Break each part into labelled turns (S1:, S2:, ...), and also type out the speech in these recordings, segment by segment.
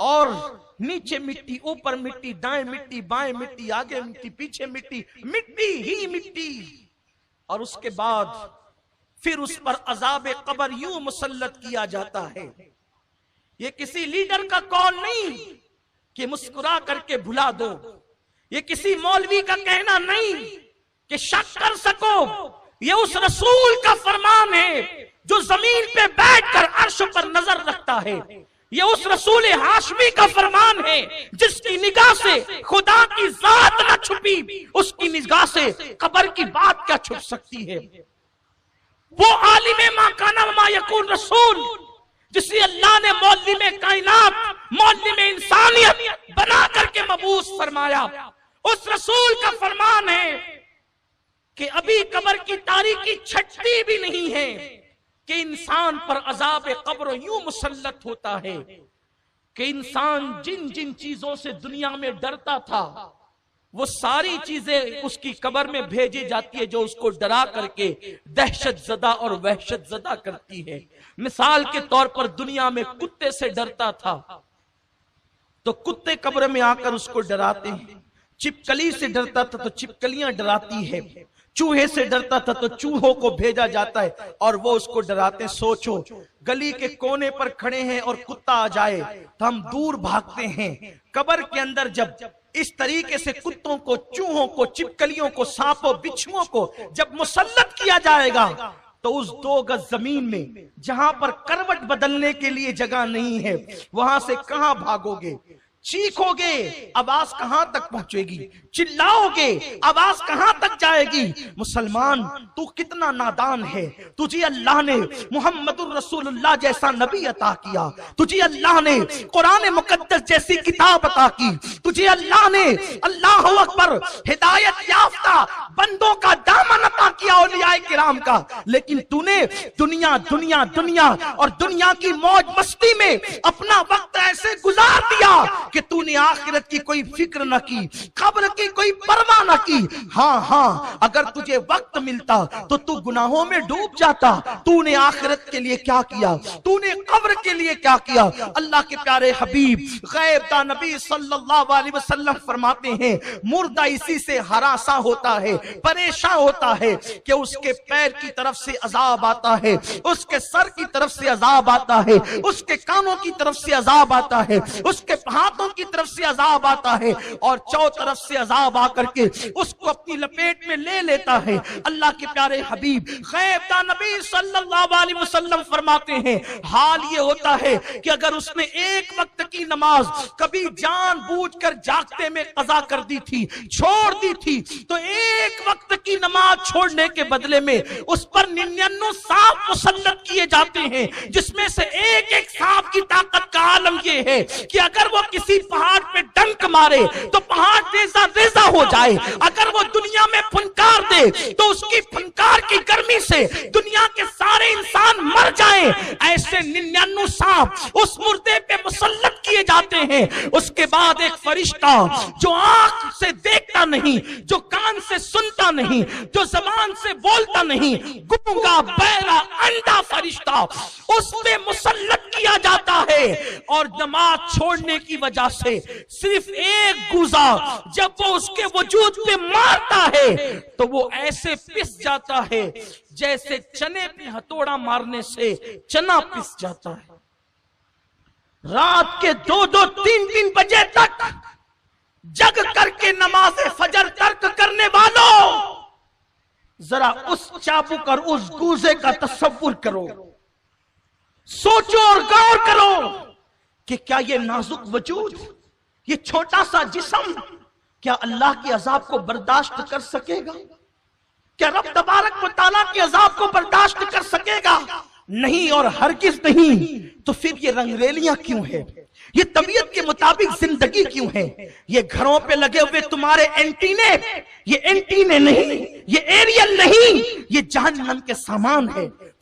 S1: اور نیچے مٹی، اوپر مٹی، دائیں مٹی، بائیں مٹی، آگے مٹی، پیچھے مٹی، مٹی ہی مٹی. اور اس کے بعد پھر اس پر عذاب قبر یوں مسلط کیا جاتا ہے. یہ کسی لیڈر کا قول نہیں کہ مسکرا کر کے بھلا دو، یہ کسی مولوی کا کہنا نہیں کہ شک کر سکو، یہ اس رسول کا فرمان ہے جو زمین پہ بیٹھ کر عرش پر نظر رکھتا ہے. یہ اس رسول ہاشمی کا فرمان ہے جس کی نگاہ سے خدا کی ذات نہ چھپی، اس کی نگاہ سے قبر کی بات کیا چھپ سکتی ہے. وہ عالم ما کان و ما یکون رسول جسے اللہ نے معلم کائنات، معلم انسانیت بنا کر کے مبعوث فرمایا، اس رسول کا فرمان ہے کہ ابھی قبر کی تاریکی چھٹتی بھی نہیں ہے کہ انسان پر عذاب قبر یوں مسلط ہوتا ہے کہ انسان جن جن چیزوں سے دنیا میں ڈرتا تھا وہ ساری چیزیں اس کی قبر میں بھیجی جاتی ہے جو اس کو ڈرا کر کے دہشت زدہ اور وحشت زدہ کرتی ہے. مثال کے طور پر دنیا میں کتے سے ڈرتا تھا تو کتے قبر میں آ کر اس کو ڈراتے ہیں. چپکلی سے ڈرتا تھا تو چپکلیاں ڈراتی ہے. چوہے سے ڈرتا تھا تو چوہوں کو بھیجا جاتا ہے اور وہ اس کو ڈراتے. سوچو گلی کے کونے پر کھڑے ہیں اور کتا آ جائے تو ہم دور بھاگتے ہیں. قبر کے اندر جب اس طریقے سے کتوں کو، چوہوں کو، چپکلیوں کو، سانپوں، بچھوؤں کو جب مسلط کیا جائے گا تو اس 2 گز زمین میں جہاں پر کروٹ بدلنے کے لیے جگہ نہیں ہے وہاں سے کہاں بھاگو گے؟ چیخو گے آواز کہاں تک پہنچے گی؟ چلاؤ گے آواز کہاں تک جائے گی؟ مسلمان تو کتنا نادان ہے. تجھے اللہ نے محمد الرسول اللہ جیسا نبی عطا کیا، تجھے اللہ نے قرآن مقدس جیسی کتاب عطا کی، تجھے اللہ نے اللہ اکبر ہدایت یافتہ بندوں کا دامن عطا کیا اولیاء کرام کا، لیکن تو نے دنیا دنیا دنیا اور دنیا کی موج مستی میں اپنا وقت ایسے گزار دیا کہ تو نے آخرت کی کوئی فکر نہ کی، قبر کی کوئی پرواہ نہ کی. ہاں اگر تجھے وقت ملتا تو تو گناہوں میں ڈوب جاتا. تو نے آخرت کے لیے کیا کیا؟ تو نے قبر کے لیے کیا کیا؟ اللہ کے پیارے حبیب غیب دا نبی صلی اللہ علیہ وسلم فرماتے ہیں مردہ اسی سے ہراساں ہوتا ہے، پریشان ہوتا ہے کہ اس کے پیر کی طرف سے عذاب آتا ہے، اس کے سر کی طرف سے عذاب آتا ہے، اس کے کانوں کی طرف سے عذاب آتا ہے، اس کے ہاتھوں کی طرف سے عذاب آتا ہے اور چو طرف سے عذاب آ کر کے اس کو اپنی لپیٹ میں لے لیتا ہے. اللہ کے پیارے حبیب غیب دا نبی صلی اللہ علیہ وسلم فرماتے ہیں حال یہ ہوتا ہے کہ اگر اس نے ایک وقت کی نماز کبھی جان بوجھ کر جاگتے میں قضا کر دی تھی، چھوڑ دی تھی، تو ایک وقت کی نماز چھوڑنے کے بدلے میں اس پر 99 سانپ مسلط کیے جاتے ہیں، جس میں سے ایک ایک سانپ کی طاقت کا عالم یہ ہے کہ اگر وہ کسی پہاڑ پہ ڈنک مارے تو پہاڑ ریزہ ریزہ ہو جائے، اگر وہ دنیا میں پھنکار دے تو اس کی پھنکار کی گرمی سے دنیا کے سارے انسان مر جائیں. ایسے 99 سانپ اس مردے پہ مسلط کیے جاتے ہیں. اس کے بعد ایک فرشتہ جو آنکھ سے دیکھتا نہیں، جو کان سے سنتا نہیں، جو زبان سے بولتا نہیں، گونگا بہرا انڈا فرشتہ اس پہ مسلط کیا جاتا ہے. اور نماز چھوڑنے کی وجہ سے صرف ایک گوزا جب وہ اس کے وجود پہ مارتا ہے تو وہ ایسے پس جاتا ہے جیسے چنے پہ ہتھوڑا مارنے سے چنا پس جاتا ہے. رات کے 2-2 3-3 بجے تک جگ کر کے نماز فجر ترک کرنے والوں، ذرا اس چابک اور اس گوزے کا تصور کرو، سوچو اور غور کرو کہ کیا یہ نازک وجود، یہ چھوٹا سا جسم کیا اللہ کے عذاب کو برداشت کر سکے گا؟ کیا رب تبارک و تعالیٰ کے عذاب کو برداشت کر سکے گا؟ نہیں اور ہرگز نہیں. تو پھر یہ رنگریلیاں کیوں ہیں؟ یہ طبیعت کے مطابق زندگی کیوں ہے؟ یہ گھروں پہ لگے ہوئے تمہارے اینٹینے، یہ اینٹینے نہیں، یہ ایریل نہیں، یہ جہنم کے سامان ہے.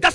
S1: 10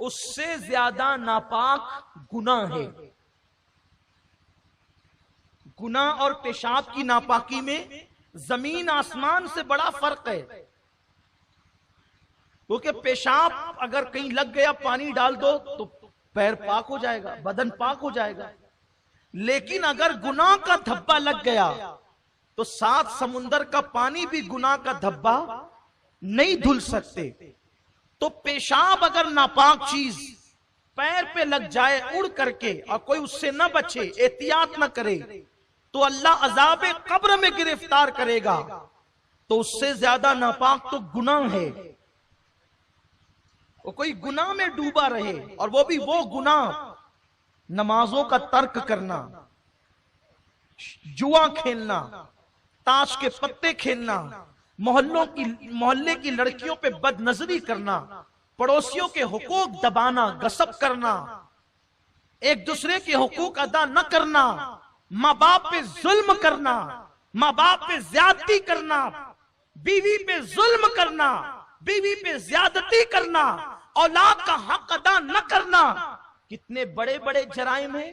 S1: اس سے زیادہ ناپاک گناہ ہے. گناہ اور پیشاب کی ناپاکی میں زمین آسمان سے بڑا فرق ہے. کیونکہ پیشاب اگر کہیں لگ گیا پانی ڈال دو تو پیر پاک ہو جائے گا, بدن پاک ہو جائے گا. لیکن اگر گناہ کا دھبا لگ گیا تو 7 سمندر کا پانی بھی گناہ کا دھبا نہیں دھل سکتے. تو پیشاب اگر ناپاک چیز پیر پہ لگ جائے اڑ کر کے اور کوئی اس سے نہ بچے, احتیاط نہ کرے, تو اللہ عذاب قبر میں گرفتار کرے گا. تو اس سے زیادہ ناپاک تو گناہ ہے. وہ کوئی گناہ میں ڈوبا رہے, اور وہ بھی وہ گناہ نمازوں کا ترک کرنا, جوا کھیلنا, تاش کے پتے کھیلنا, محلے کی لڑکیوں پہ بد نظری کرنا, پڑوسیوں کے حقوق دبانا, غصب کرنا, ایک دوسرے کے حقوق ادا نہ کرنا, ماں باپ پہ ظلم کرنا, ماں باپ پہ زیادتی کرنا, بیوی پہ ظلم کرنا, بیوی پہ زیادتی کرنا, اولاد کا حق ادا نہ کرنا, کتنے بڑے بڑے جرائم ہیں.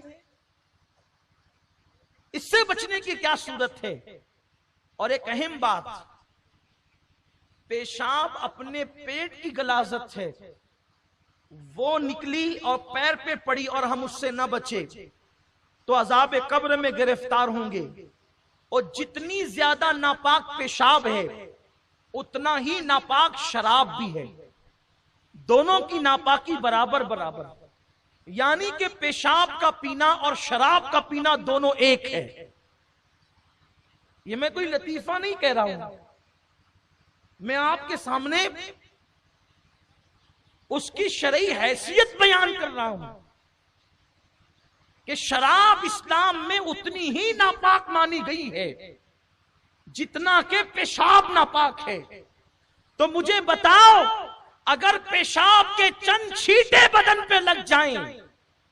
S1: اس سے بچنے کی کیا صورت ہے؟ اور ایک اہم بات, پیشاب اپنے پیٹ کی غلاظت ہے, وہ نکلی اور پیر پہ پڑی اور ہم اس سے نہ بچے تو عذاب قبر میں گرفتار ہوں گے. اور جتنی زیادہ ناپاک پیشاب ہے اتنا ہی ناپاک شراب بھی ہے. دونوں کی ناپاکی برابر برابر, یعنی کہ پیشاب کا پینا اور شراب کا پینا دونوں ایک ہے. یہ میں کوئی لطیفہ نہیں کہہ رہا ہوں, میں آپ کے سامنے اس کی شرعی حیثیت بیان کر رہا ہوں کہ شراب اسلام میں اتنی ہی ناپاک مانی گئی ہے جتنا کہ پیشاب ناپاک ہے. تو مجھے بتاؤ, اگر پیشاب کے چند چھینٹے بدن پہ لگ جائیں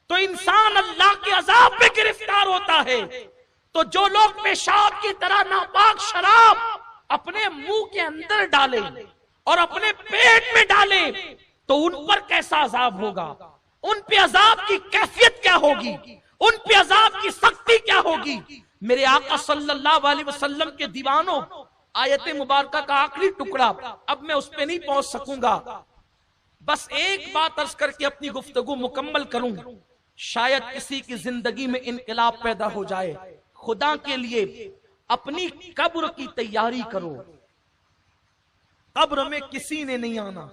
S1: تو انسان اللہ کے عذاب میں گرفتار ہوتا ہے, تو جو لوگ پیشاب کی طرح ناپاک شراب اپنے منہ کے اندر ڈالیں اور اپنے پیٹ میں ڈالیں تو ان پر کیسا عذاب ہوگا, ان پہ عذاب کی کیفیت کیا ہوگی, ان پہ عذاب کی سختی کیا ہوگی. میرے آقا صلی اللہ علیہ وسلم کے دیوانوں, آیت مبارکہ کا آخری ٹکڑا, اب میں اس پہ نہیں پہنچ سکوں گا, بس ایک بات عرض کر کے اپنی گفتگو مکمل کروں, شاید کسی کی زندگی میں انقلاب پیدا ہو جائے. خدا کے لیے اپنی قبر کی تیاری کرو. قبر میں کسی نے نہیں آنا,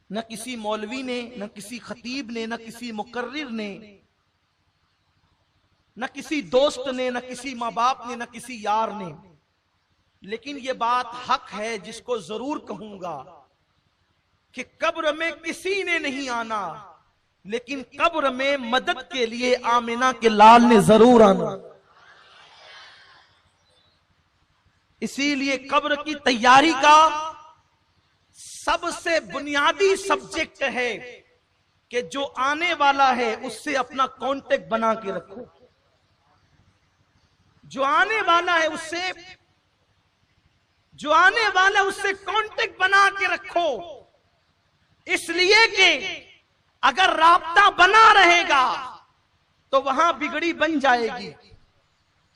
S1: نہ کسی مولوی نے, نہ کسی خطیب نے, نہ کسی مقرر نے, نہ کسی دوست نے, نہ کسی ماں باپ نے, نہ کسی یار نے. لیکن یہ بات حق ہے جس کو ضرور کہوں گا کہ قبر میں کسی نے نہیں آنا, لیکن قبر میں مدد کے لیے آمنہ کے لال نے ضرور آنا. اسی لیے قبر کی تیاری کا سب سے بنیادی سبجیکٹ ہے کہ جو آنے والا ہے اس سے اپنا کانٹیکٹ بنا کے رکھو. جو آنے والا ہے اس سے کانٹیکٹ بنا کے رکھو. اس لیے کہ اگر رابطہ بنا رہے گا تو وہاں بگڑی بن جائے گی.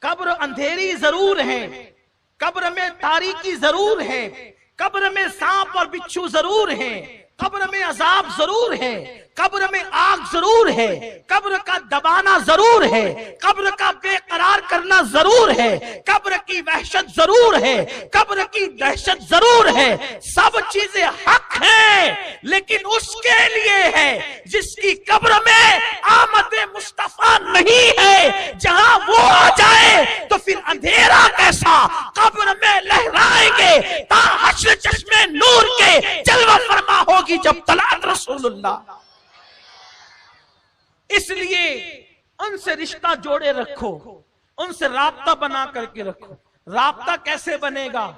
S1: قبر اندھیری ضرور ہے, قبر میں تاریکی ضرور ہے, قبر میں سانپ اور بچھو ضرور ہیں, قبر میں عذاب ضرور ہے, قبر میں آگ ضرور ہے, قبر کا دبانا ضرور ہے, قبر کا بے قرار کرنا ضرور ہے, قبر کی وحشت ضرور ہے, قبر کی دہشت ضرور ہے. سب چیزیں حق ہیں, لیکن اس کے لیے ہے جس کی قبر میں آمد مصطفیٰ نہیں ہے. جہاں وہ آ جائے تو پھر اندھیرا کیسا قبر میں لہرائیں گے تا حشر چشمے نور کے جلوہ فرما ہوگی جب طلعت رسول اللہ. اس لیے ان سے رشتہ جوڑے رکھو, ان سے رابطہ بنا کر کے رکھو. رابطہ کیسے بنے گا؟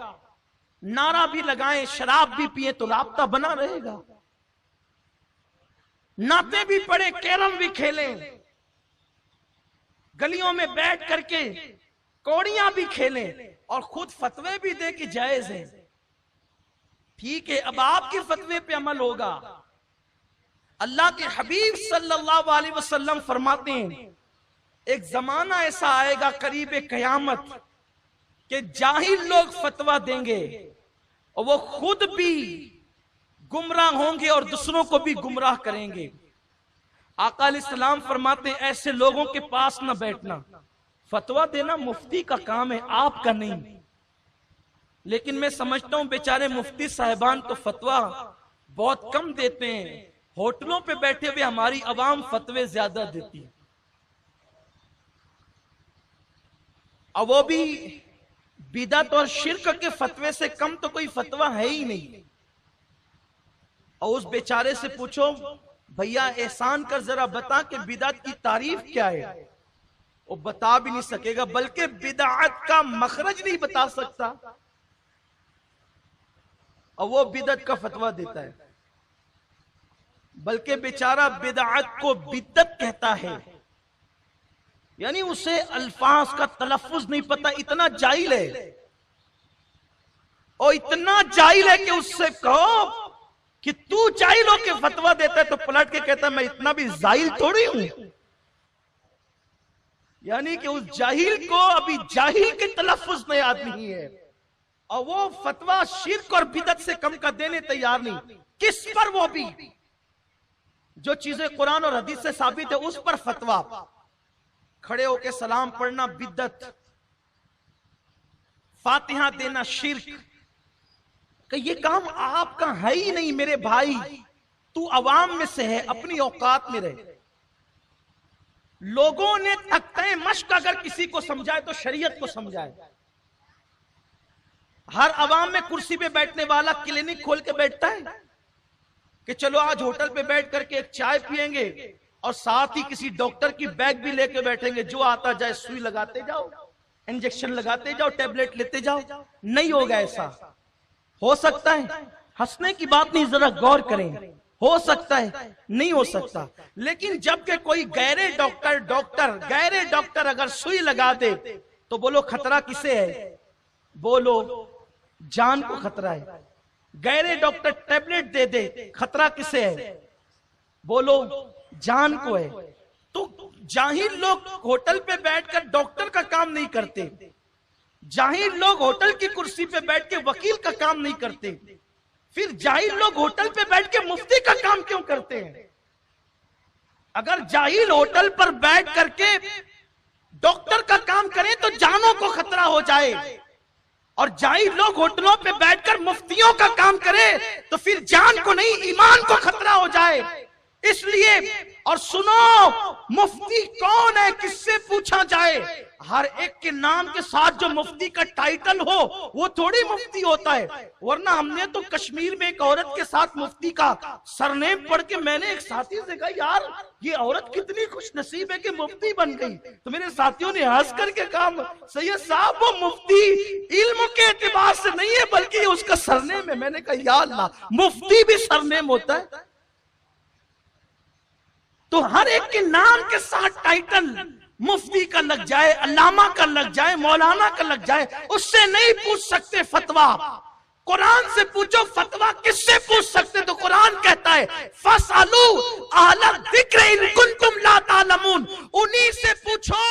S1: نعرہ بھی لگائیں, شراب بھی پیئیں تو رابطہ بنا رہے گا. نعتیں بھی پڑھیں, کیرم بھی کھیلیں, گلیوں میں بیٹھ کر کے کوڑیاں بھی کھیلیں اور خود فتوے بھی دے کہ جائز ہے. ٹھیک ہے, اب آپ کے فتوے پہ عمل ہوگا, اللہ کے حبیب صلی اللہ علیہ وسلم فرماتے ہیں ایک زمانہ ایسا آئے گا قریب قیامت کہ جاہل لوگ فتویٰ دیں گے اور وہ خود بھی گمراہ ہوں گے اور دوسروں کو بھی گمراہ کریں گے. آقا علیہ السلام فرماتے ہیں ایسے لوگوں کے پاس نہ بیٹھنا. فتویٰ دینا مفتی کا کام ہے، آپ کا نہیں. لیکن میں سمجھتا ہوں بیچارے مفتی صاحبان تو فتویٰ بہت کم دیتے ہیں. ہوٹلوں پہ بیٹھے ہوئے ہماری عوام فتوے زیادہ دیتی ہے، اور وہ بھی بدعت اور شرک کے فتوے سے کم تو کوئی فتویٰ ہے ہی نہیں. اور اس بیچارے سے پوچھو بھیا احسان کر ذرا بتا کہ بدعت کی تعریف کیا ہے، وہ بتا بھی نہیں سکے گا، بلکہ بدعت کا مخرج نہیں بتا سکتا، اور وہ بدعت کا فتویٰ دیتا ہے. بلکہ بیچارہ بدعت کو بدعت کہتا ہے، یعنی اسے الفاظ کا تلفظ نہیں پتا، اتنا جاہل ہے. اور اتنا جاہل ہے کہ اس سے کہو کہ تو جاہل ہو کے فتویٰ دیتا ہے تو پلٹ کے کہتا ہے میں اتنا بھی جاہل تھوڑی ہوں. یعنی کہ اس جاہل کو ابھی جاہل کے تلفظ نہیں یاد نہیں ہے، اور وہ فتویٰ شرک اور بدعت سے کم کا دینے تیار نہیں. کس پر؟ وہ بھی جو چیزیں قرآن اور حدیث سے ثابت ہے اس پر فتویٰ. کھڑے ہو کے سلام پڑھنا بدعت، فاتحہ دینا شرک. کہ یہ کام آپ کا ہے ہی نہیں میرے بھائی، تو عوام میں سے ہے، اپنی اوقات میں رہے. لوگوں نے تختہ مشق اگر کسی کو سمجھائے تو شریعت کو سمجھائے. ہر عوام میں کرسی پہ بیٹھنے والا کلینک کھول کے بیٹھتا ہے کہ چلو آج ہوٹل پہ بیٹھ کر کے ایک چائے پیئیں گے اور ساتھ ہی کسی ڈاکٹر کی بیگ بھی لے کے بیٹھیں گے، جو آتا جائے سوئی لگاتے جاؤ، انجیکشن لگاتے جاؤ، ٹیبلٹ لیتے جاؤ. نہیں ہوگا ایسا. ہو سکتا ہے، ہنسنے کی بات نہیں، ذرا غور کریں. ہو سکتا ہے، نہیں ہو سکتا. لیکن جب کہ کوئی غیر ڈاکٹر اگر سوئی لگا دے تو بولو خطرہ کسے ہے؟ بولو جان کو خطرہ ہے. غیر ڈاکٹر ٹیبلٹ دے دے، خطرہ کسے ہے؟ بولو جان کو ہے. تو جاہل لوگ ہوٹل پہ بیٹھ کر ڈاکٹر کا کام نہیں کرتے، جاہل لوگ ہوٹل کی کرسی پہ بیٹھ کے وکیل کا کام نہیں کرتے. پھر جاہل لوگ ہوٹل پہ بیٹھ کے مفتی کا کام کیوں کرتے ہیں؟ اگر جاہل ہوٹل پر بیٹھ کر کے ڈاکٹر کا کام کریں تو جانوں کو خطرہ ہو جائے، اور جاہل لوگ ہوٹلوں پہ بیٹھ کر مفتیوں کا کام کرے تو پھر جان کو نہیں ایمان کو خطرہ ہو جائے. اس لیے اور سنو، مفتی کون ہے کس سے پوچھا جائے؟ ہر ایک کے نام کے ساتھ جو مفتی کا ٹائٹل ہو وہ تھوڑی مفتی ہوتا ہے. ورنہ ہم نے تو کشمیر میں ایک عورت کے ساتھ مفتی کا سرنیم پڑھ کے میں نے ایک ساتھی سے کہا یار یہ عورت کتنی خوش نصیب ہے کہ مفتی بن گئی. تو میرے ساتھیوں نے ہنس کر کے کہا سید صاحب وہ مفتی علم کے اعتبار سے نہیں ہے بلکہ اس کا سرنیم ہے. میں نے کہا یا اللہ، مفتی بھی سرنیم ہوتا ہے؟ تو ہر ایک کے نام کے ساتھ ٹائٹل مفتی کا لگ جائے، علامہ کا لگ جائے، مولانا کا لگ جائے، اس سے نہیں پوچھ سکتے فتویٰ. قرآن سے پوچھو فتویٰ کس سے پوچھ سکتے؟ تو قرآن کہتا ہے فَاسْأَلُوا أَهْلَ الذِّكْرِ إِن كُنتُمْ لَا تَعْلَمُونَ، انہی سے پوچھو